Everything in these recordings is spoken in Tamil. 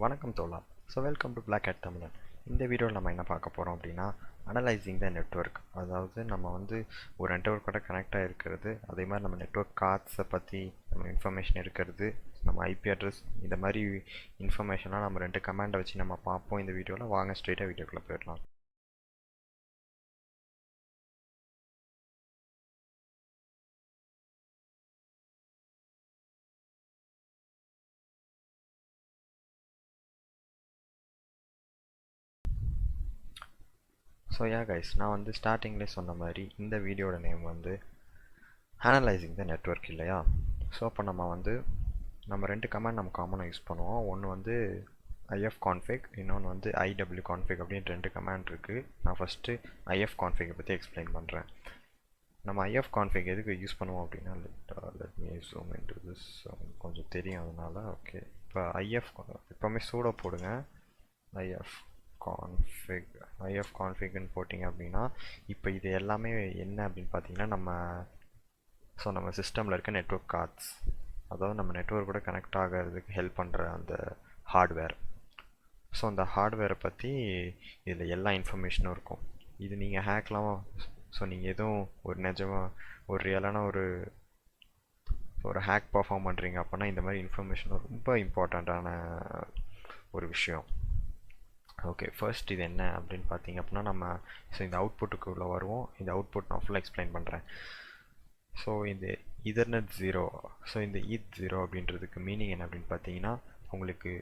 வணக்கம் தோழா. வெல்கம் டு Black Hat தமிழன். இந்த வீடியோவில் நம்ம என்ன பார்க்க போகிறோம் அப்படின்னா, அனலைசிங் த நெட்வொர்க். அதாவது நம்ம வந்து ஒரு நெட்வொர்க்கோட கனெக்ட் ஆகிருக்கிறது, அதே மாதிரி நம்ம நெட்வொர்க் கார்ட்ஸை பற்றி நம்ம இன்ஃபர்மேஷன் இருக்கிறது, நம்ம ஐபி அட்ரஸ், இந்த மாதிரி இன்ஃபர்மேஷன்லாம் நம்ம 2 கமாண்டை வச்சு நம்ம பார்ப்போம் இந்த வீடியோவில். வாங்க ஸ்ட்ரெயிட்டாக வீடியோக்குள்ளே போயிடலாம். கைஸ், நான் வந்து ஸ்டார்டிங்லேயே சொன்ன மாதிரி இந்த வீடியோட நேம் வந்து அனலைசிங் த நெட்வொர்க் இல்லையா? அப்போ நம்ம 2 கமாண்ட் நம்ம காமனாக யூஸ் பண்ணுவோம். ஒன்று வந்து ifconfig, இன்னொன்று வந்து iwconfig அப்படின்னு 2 கமாண்ட் இருக்குது. நான் ஃபஸ்ட்டு ifconfig பற்றி எக்ஸ்பிளைன் பண்ணுறேன். நம்ம ifconfig எதுக்கு யூஸ் பண்ணுவோம் அப்படின்னா, let me zoom into this, கொஞ்சம் தெரியும் அதனால. ஓகே, இப்போ எப்போவுமே சூடோ போடுங்க. ifconfigன்னு போட்டிங்க அப்படின்னா, இப்போ இது எல்லாமே என்ன அப்படின்னு பார்த்தீங்கன்னா, நம்ம சிஸ்டமில் இருக்க நெட்வொர்க் கார்ட்ஸ், அதாவது நம்ம நெட்வொர்க் கூட கனெக்ட் ஆகிறதுக்கு ஹெல்ப் பண்ணுற அந்த ஹார்ட்வேர். அந்த ஹார்ட்வேரை பற்றி இதில் எல்லா இன்ஃபர்மேஷனும் இருக்கும். இது நீங்கள் ஹேக்லாம், நீங்கள் எதுவும் ஒரு ரியலான ஒரு ஹேக் பர்ஃபார்ம் பண்ணுறீங்க அப்படின்னா இந்த மாதிரி இன்ஃபர்மேஷன் ரொம்ப இம்பார்ட்டண்ட்டான ஒரு விஷயம். ஓகே, ஃபர்ஸ்ட் இது என்ன அப்படின்னு பார்த்தீங்க அப்படின்னா, நம்ம இந்த அவுட்புட்டுக்குள்ளே வருவோம். இந்த அவுட்புட் நான் ஃபுல்லாக எக்ஸ்பிளைன் பண்ணுறேன். இந்த ஈதர்நெட் 0, இந்த ஈத் 0 அப்படின்றதுக்கு மீனிங் என்ன அப்படின்னு பார்த்தீங்கன்னா, உங்களுக்கு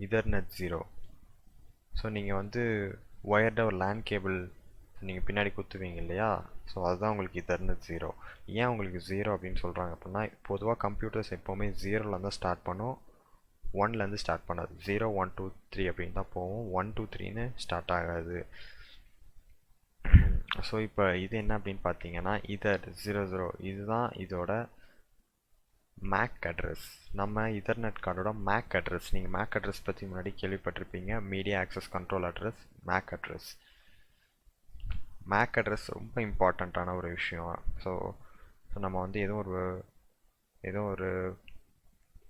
ஈதர்நெட் 0. நீங்கள் வந்து ஒயர்டாக ஒரு லேண்ட் கேபிள் நீங்கள் பின்னாடி குத்துவீங்க இல்லையா? அதுதான் உங்களுக்கு ஈதர்நெட் 0. ஏன் உங்களுக்கு 0 அப்படின்னு சொல்கிறாங்க அப்படின்னா, பொதுவாக கம்ப்யூட்டர்ஸ் எப்போவுமே 0ல் தான் ஸ்டார்ட் பண்ணும், 1லேருந்து ஸ்டார்ட் பண்ணாது. 0 1 2 3 அப்படின்னு தான் போகும், 1 2 3ன்னு ஸ்டார்ட் ஆகாது. இப்போ இது என்ன அப்படின்னு பார்த்தீங்கன்னா, இதர் 00 இதுதான் இதோட மேக் அட்ரஸ். நம்ம ஈதர்நெட் கார்டோட மேக் அட்ரஸ். நீங்கள் மேக் அட்ரஸ் பற்றி முன்னாடி கேள்விப்பட்டிருப்பீங்க, media access control address, MAC address. MAC address ரொம்ப இம்பார்ட்டண்ட்டான ஒரு விஷயம். நம்ம வந்து ஏதோ ஒரு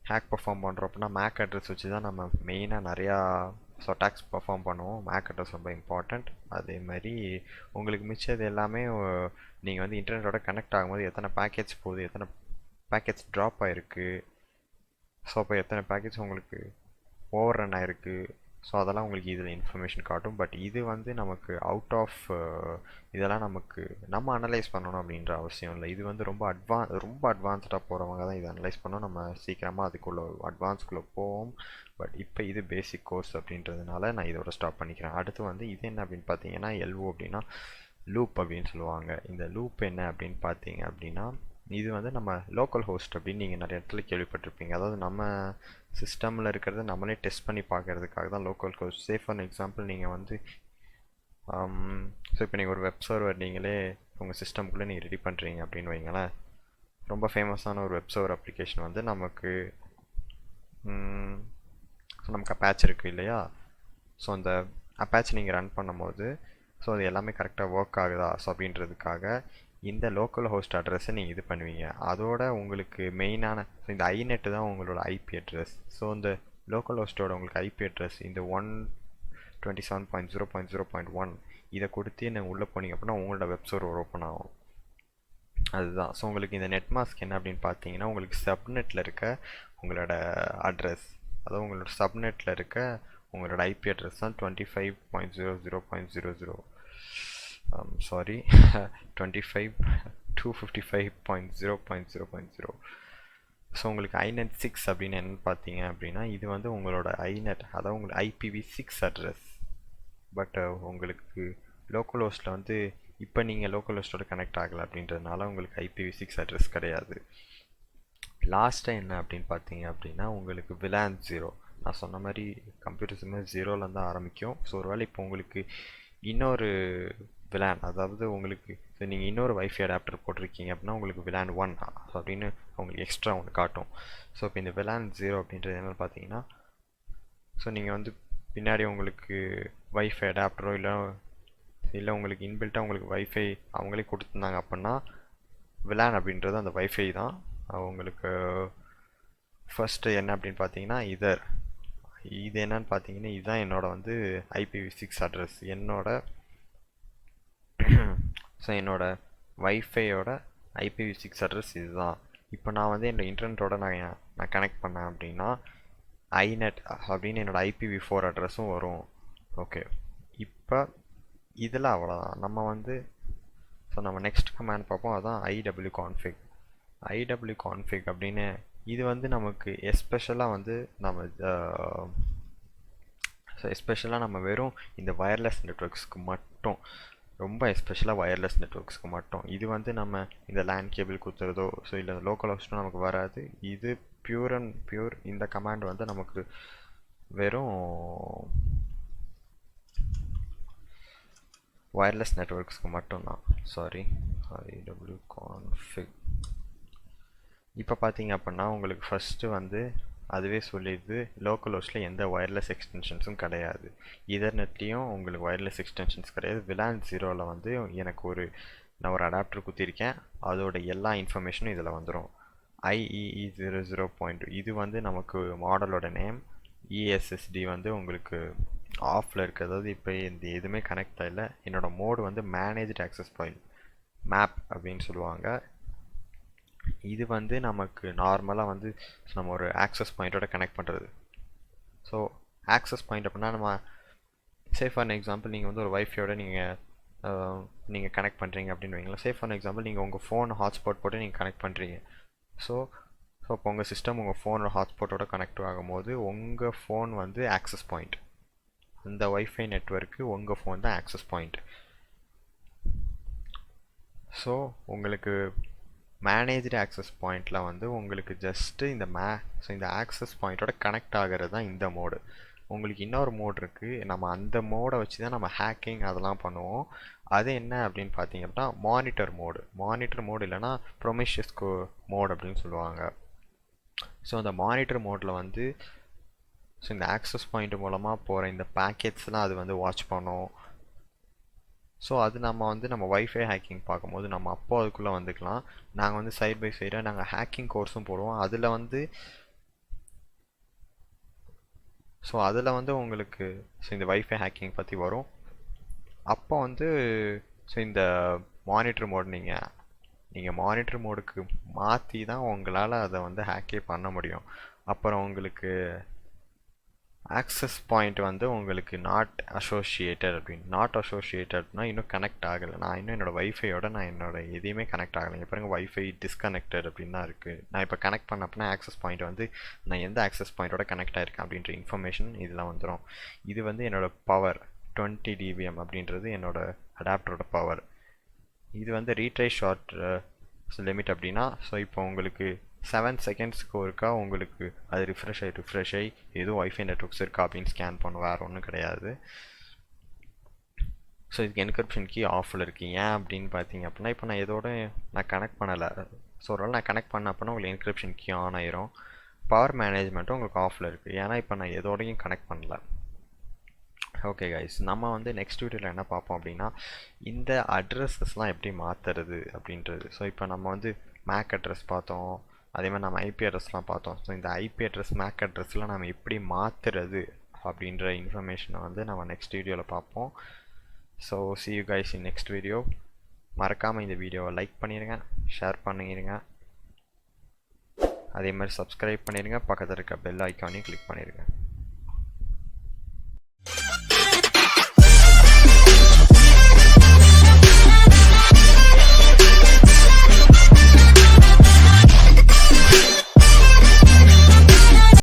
ஹேக் பர்ஃபார்ம் பண்ணுறோம் அப்படின்னா மேக் அட்ரஸ் வச்சு தான் நம்ம மெயினாக நிறையா அட்டாக்ஸ் பர்ஃபார்ம் பண்ணுவோம். மேக் அட்ரஸ் ரொம்ப இம்பார்ட்டண்ட். அதே மாதிரி உங்களுக்கு மிச்சது எல்லாமே நீங்கள் வந்து இன்டர்நெட்டோட கனெக்ட் ஆகும்போது எத்தனை பேக்கெட்ஸ் போகுது, எத்தனை பேக்கெட்ஸ் ட்ராப் ஆகிருக்கு, அப்போ எத்தனை பேக்கெட்ஸ் உங்களுக்கு ஓவர் ரன் ஆகிருக்கு, அதெல்லாம் உங்களுக்கு இதில் இன்ஃபர்மேஷன் காட்டும். பட் இது வந்து நமக்கு அவுட் ஆஃப் இதெல்லாம் நம்ம அனலைஸ் பண்ணணும் அப்படின்ற அவசியம் இல்லை. இது வந்து ரொம்ப அட்வான்ஸ்டாக போகிறவங்க தான் இதை அனலைஸ் பண்ணோம். நம்ம சீக்கிரமாக அதுக்குள்ளே அட்வான்ஸ்குள்ளே போவோம். பட் இப்போ இது பேசிக் கோர்ஸ் அப்படின்றதுனால நான் இதோட ஸ்டாப் பண்ணிக்கிறேன். அடுத்து வந்து இது என்ன அப்படின்னு பார்த்தீங்கன்னா, எல்ஓ அப்படின்னா லூப் அப்படின்னு சொல்லுவாங்க. இந்த லூப் என்ன அப்படின்னு பார்த்தீங்க அப்படின்னா, இது வந்து நம்ம லோக்கல் ஹோஸ்ட் அப்படின்னு நீங்கள் நிறைய இடத்துல கேள்விப்பட்டிருப்பீங்க. அதாவது நம்ம சிஸ்டமில் இருக்கிறத நம்மளே டெஸ்ட் பண்ணி பார்க்கறதுக்காக தான் லோக்கல் ஹோஸ்ட். ஃபார் எக்ஸாம்பிள் நீங்கள் வந்து இப்போ நீங்கள் ஒரு வெப் சர்வர் நீங்களே உங்கள் சிஸ்டம்குள்ளே நீங்கள் ரெடி பண்ணுறீங்க அப்படின்னு வைங்களேன். ரொம்ப ஃபேமஸான ஒரு வெப் சர்வர் அப்ளிகேஷன் வந்து நமக்கு அப்பாச் இருக்குது இல்லையா? அந்த அப்பாச் நீங்கள் ரன் பண்ணும்போது அது எல்லாமே கரெக்டாக ஒர்க் ஆகுதா அப்படின்றதுக்காக இந்த லோக்கல் ஹோஸ்ட் அட்ரஸை நீங்கள் இது பண்ணுவீங்க. அதோட உங்களுக்கு மெயினான இந்த ஐநெட்டு தான் உங்களோட ஐபி அட்ரஸ். இந்த லோக்கல் ஹோஸ்ட்டோட உங்களுக்கு ஐபி அட்ரஸ் இந்த 127.0.0.1 இதை கொடுத்து நீங்கள் உள்ளே போனீங்க அப்படின்னா உங்களோட வெப் சர்வர் ஓப்பன் ஆகும். அதுதான். உங்களுக்கு இந்த நெட் மாஸ்க் என்ன அப்படின்னு பார்த்தீங்கன்னா, உங்களுக்கு சப்நெட்டில் இருக்க உங்களோட அட்ரஸ், அதாவது உங்களோட சப்நெட்டில் இருக்க உங்களோட ஐபி அட்ரஸ் தான் 25.00.00 சாரி 255.0.0.0. உங்களுக்கு ஐநெட் 6 அப்படின்னு என்னன்னு பார்த்தீங்க அப்படின்னா, இது வந்து உங்களோட ஐநெட், அதாவது உங்களுக்கு IPv6 அட்ரஸ். பட் உங்களுக்கு லோக்கல் ஹோஸ்ட்டில் வந்து இப்போ நீங்கள் லோக்கல் ஹோஸ்ட்டோட கனெக்ட் ஆகலை அப்படின்றதுனால உங்களுக்கு IPv6 அட்ரஸ் கிடையாது. லாஸ்ட்டாக என்ன அப்படின்னு பார்த்தீங்க அப்படின்னா, உங்களுக்கு VLAN 0. நான் சொன்ன மாதிரி கம்ப்யூட்டர்ஸுமே 0லேருந்து தான் ஆரம்பிக்கும். ஒருவேளை இப்போ உங்களுக்கு இன்னொரு VLAN, அதாவது உங்களுக்கு நீங்கள் இன்னொரு வைஃபை அடாப்டர் போட்டிருக்கீங்க அப்படின்னா உங்களுக்கு VLAN 1 அப்படின்னு உங்களுக்கு எக்ஸ்ட்ரா ஒன்று காட்டும். இப்போ இந்த VLAN 0 அப்படின்றது என்னென்னு பார்த்தீங்கன்னா, நீங்கள் வந்து பின்னாடி உங்களுக்கு வைஃபை அடாப்டரோ இல்லை உங்களுக்கு இன்பில்ட்டாக உங்களுக்கு வைஃபை அவங்களே கொடுத்துருந்தாங்க அப்படின்னா VLAN அப்படின்றது அந்த வைஃபை தான். உங்களுக்கு ஃபர்ஸ்ட்டு என்ன அப்படின்னு பார்த்தீங்கன்னா, இது என்னன்னு பார்த்தீங்கன்னா இதுதான் என்னோட வந்து IPv6 அட்ரஸ் என்னோட ஸோ என்னோட வைஃபையோட IPv6 அட்ரஸ் இதுதான். இப்போ நான் வந்து என்னோட இன்டர்நெட்டோட நான் கனெக்ட் பண்ணேன் அப்படின்னா ஐநெட் அப்படின்னு என்னோட IPv4 அட்ரஸும் வரும். ஓகே, இப்போ இதில் அவ்வளோதான். நம்ம வந்து ஸோ நம்ம நெக்ஸ்ட் கமாண்ட் பார்ப்போம், அதுதான் iwconfig. iwconfig அப்படின்னு இது வந்து நமக்கு எஸ்பெஷலாக வந்து நம்ம ஸோ எஸ்பெஷலாக நம்ம வெறும் இந்த வயர்லெஸ் நெட்ஒர்க்ஸ்க்கு மட்டும், ரொம்ப எஸ்பெஷலாக வயர்லெஸ் நெட்ஒர்க்ஸ்க்கு மட்டும். இது வந்து நம்ம இந்த லேண்ட் கேபிள் குத்துறதோ ஸோ இல்லை லோக்கல் ஹோஸ்ட்டும் நமக்கு வராது. இது பியூர் அண்ட் பியூர் இந்த கமாண்ட் வந்து நமக்கு வெறும் வயர்லெஸ் நெட்ஒர்க்ஸ்க்கு மட்டும்தான். Sorry, iwconfig. இப்போ பார்த்தீங்க அப்படின்னா உங்களுக்கு ஃபஸ்ட்டு வந்து அதுவே சொல்லிடுது லோக்கல் ஹோஸ்ட்டில் எந்த ஒயர்லெஸ் எக்ஸ்டென்ஷன்ஸும் கிடையாது. ஈதர்நெட்லேயும் உங்களுக்கு ஒயர்லெஸ் எக்ஸ்டென்ஷன்ஸ் கிடையாது. VLAN 0ல் வந்து எனக்கு நான் ஒரு அடாப்டர் குத்திருக்கேன், அதோட எல்லா இன்ஃபர்மேஷனும் இதில் வந்துடும். IEE00.2 இது வந்து நமக்கு மாடலோட நேம். ESSD வந்து உங்களுக்கு ஆஃபில் இருக்குது, அதாவது இப்போ இந்த எதுவுமே கனெக்ட் ஆகலை. என்னோட மோடு வந்து மேனேஜ்டு ஆக்சஸ் பாயிண்ட் மேப் அப்படின்னு சொல்லுவாங்க. இது வந்து நமக்கு நார்மலாக வந்து நம்ம ஒரு ஆக்சஸ் பாயிண்ட்டோட கனெக்ட் பண்ணுறது. ஸோ ஆக்சஸ் பாயிண்ட் அப்படின்னா நம்ம ஃபார் எக்ஸாம்பிள் நீங்கள் வந்து ஒரு வைஃபையோட நீங்கள் கனெக்ட் பண்ணுறீங்க அப்படின்னு வைங்களா. ஃபார் எக்ஸாம்பிள் நீங்கள் உங்கள் ஃபோன் ஹாட்ஸ்பாட் போட்டு நீங்கள் கனெக்ட் பண்ணுறீங்க. ஸோ இப்போ உங்கள் சிஸ்டம் உங்கள் ஃபோனோட ஹாட்ஸ்பாட்டோட கனெக்ட் ஆகும்போது உங்கள் ஃபோன் வந்து ஆக்சஸ் பாயிண்ட். அந்த வைஃபை நெட்வொர்க்கு உங்கள் ஃபோன் தான் ஆக்சஸ் பாயிண்ட். ஸோ உங்களுக்கு மேனேஜ்டு ஆக்சஸ் பாயிண்டில் வந்து உங்களுக்கு ஜஸ்ட்டு இந்த ஆக்சஸ் பாயிண்ட்டோட கனெக்ட் ஆகிறது தான் இந்த மோடு. உங்களுக்கு இன்னொரு மோடு இருக்குது, நம்ம அந்த மோடை வச்சு தான் நம்ம ஹேக்கிங் அதெல்லாம் பண்ணுவோம். அது என்ன அப்படின்னு பார்த்தீங்க அப்படின்னா மானிட்டர் மோடு இல்லைனா ப்ரொமிஷியஸ் மோட் அப்படின்னு சொல்லுவாங்க. ஸோ அந்த மானிட்டர் மோடில் வந்து இந்த ஆக்சஸ் பாயிண்ட் மூலமாக போகிற இந்த பேக்கெட்ஸ்லாம் அது வந்து வாட்ச் பண்ணும். ஸோ அது நம்ம வைஃபை ஹேக்கிங் பார்க்கும்போது நம்ம அப்போ அதுக்குள்ளே வந்துக்கலாம். நாங்கள் வந்து சைட் பை சைடாக நாங்கள் ஹேக்கிங் கோர்ஸும் போடுவோம். அதில் வந்து உங்களுக்கு இந்த வைஃபை ஹேக்கிங் பற்றி வரும். அப்போ வந்து இந்த மானிட்டர் மோட் நீங்கள் மானிட்டர் மோடுக்கு மாற்றி தான் உங்களால் அதை வந்து ஹேக்கே பண்ண முடியும். அப்புறம் உங்களுக்கு ஆக்சஸ் பாயிண்ட் வந்து உங்களுக்கு நாட் அசோசியேட்டட்னா இன்னும் கனெக்ட் ஆகலை. நான் இன்னும் என்னோடய வைஃபையோட என்னோட எதையுமே கனெக்ட் ஆகலை. இங்கே பாருங்கள் வைஃபை டிஸ்கனெக்டட் அப்படின்னு தான் இருக்குது. நான் இப்போ கனெக்ட் பண்ண அப்படின்னா ஆக்சஸ் பாயிண்ட் வந்து நான் எந்த ஆக்சஸ் பாயிண்ட்டோட கனெக்ட் ஆகிருக்கேன் அப்படின்ற இன்ஃபர்மேஷன் இதில் வந்துடும். இது வந்து என்னோடய பவர் 20 dBm அப்படின்றது என்னோடய அடாப்டரோட பவர். இது வந்து ரீட்ரை ஷார்ட் லிமிட் அப்படின்னா இப்போ உங்களுக்கு 7 செகண்ட்ஸ்க்கு ஒருக்கா உங்களுக்கு அது ரிஃப்ரெஷ் ஆகி எதுவும் வைஃபை நெட்ஒர்க்ஸ் இருக்கா அப்படின்னு ஸ்கேன் பண்ணும், வேறு ஒன்றும் கிடையாது. ஸோ இதுக்கு என்கிரிப்ஷன் கீ ஆஃபில் இருக்குது. ஏன் அப்படின்னு பார்த்தீங்க அப்படின்னா இப்போ நான் கனெக்ட் பண்ணலை. ஸோ ஒரு நான் கனெக்ட் பண்ண அப்படின்னா உங்களுக்கு என்கிரிப்ஷன் கீ ஆன் ஆயிரும். பவர் மேனேஜ்மெண்ட்டும் உங்களுக்கு ஆஃபில் இருக்குது, ஏன்னா இப்போ நான் எதோடையும் கனெக்ட் பண்ணல. ஓகே கைஸ், நம்ம வந்து நெக்ஸ்ட் வீடியோவில் என்ன பார்ப்போம் அப்படின்னா இந்த அட்ரஸஸ்லாம் எப்படி மாற்றுறது அப்படின்றது. ஸோ இப்போ நம்ம வந்து மேக் அட்ரஸ் பார்த்தோம், அதே மாதிரி நம்ம IP அட்ரஸ்லாம் பார்த்தோம். ஸோ இந்த IP அட்ரஸ் மேக் அட்ரஸ்லாம் நம்ம எப்படி மாற்றுறது அப்படின்ற இன்ஃபர்மேஷனை வந்து நம்ம நெக்ஸ்ட் வீடியோவில் பார்ப்போம். So see you guys in next video. மறக்காமல் இந்த வீடியோவை லைக் பண்ணிடுங்க, ஷேர் பண்ணிடுங்க, அதே மாதிரி சப்ஸ்கிரைப் பண்ணிடுங்க, பக்கத்தில் இருக்க பெல் ஐக்கானையும் கிளிக் பண்ணிடுங்க.